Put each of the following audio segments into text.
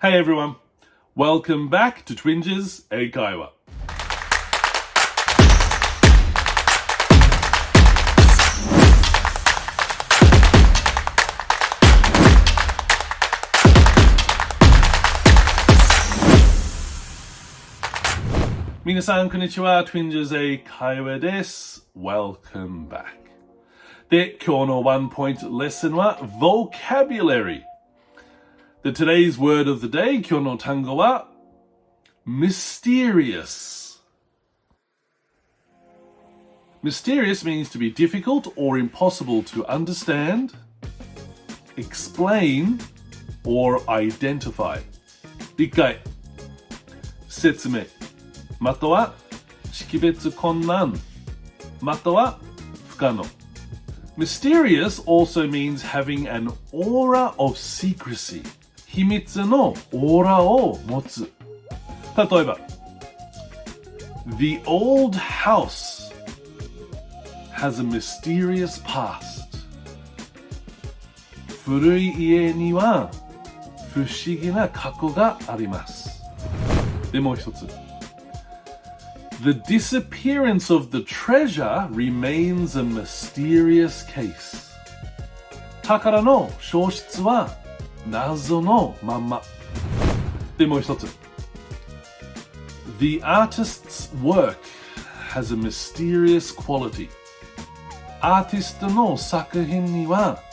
Hey everyone, welcome back to Twinges 英会話。皆さん、こんにちは。Twinges 英会話です。Welcome back。で、今日のワンポイントレッスンは Vocabulary。The today's word of the day, 今日の単語は mysterious. Mysterious means to be difficult or impossible to understand, explain, or identify. 理解、説明、または識別困難、または不可能。Mysterious also means having an aura of secrecy. 秘密のオーラを持つ。例えば The old house has a mysterious past. 古い家には不思議な過去があります。でもう一つ The disappearance of the treasure remains a mysterious case. 宝の消失は謎のまんま。でもう一つ The artist's work has a mysterious quality. アーティストの作品には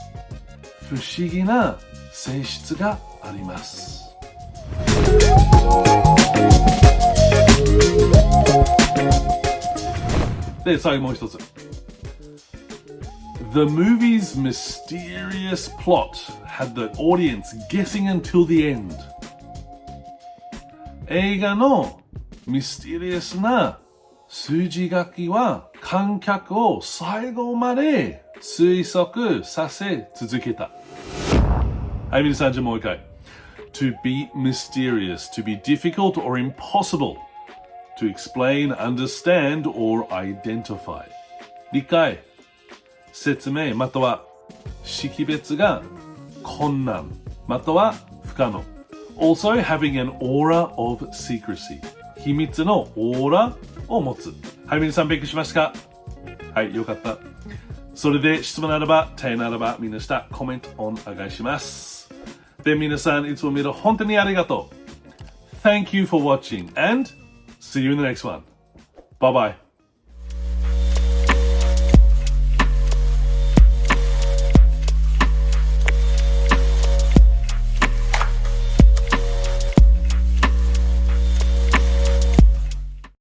不思議な性質があります。で、最後もう一つ。The movie's mysterious plot had the audience guessing until the end. 映画のミステリアスな数字書きは観客を最後まで推測させ続けた。はい、皆さん、じゃあもう一回。To be mysterious, to be difficult or impossible, to explain, understand, or identify. 理解、説明または識別が困難または不可能。Also having an aura of secrecy. 秘密のオーラを持つ。はい、皆さん勉強しましたか？はい、よかった。それで質問ならば、手ならば、みんな下コメントお願いします。で、皆さんいつも見る本当にありがとう。Thank you for watching and see you in the next one. Bye bye.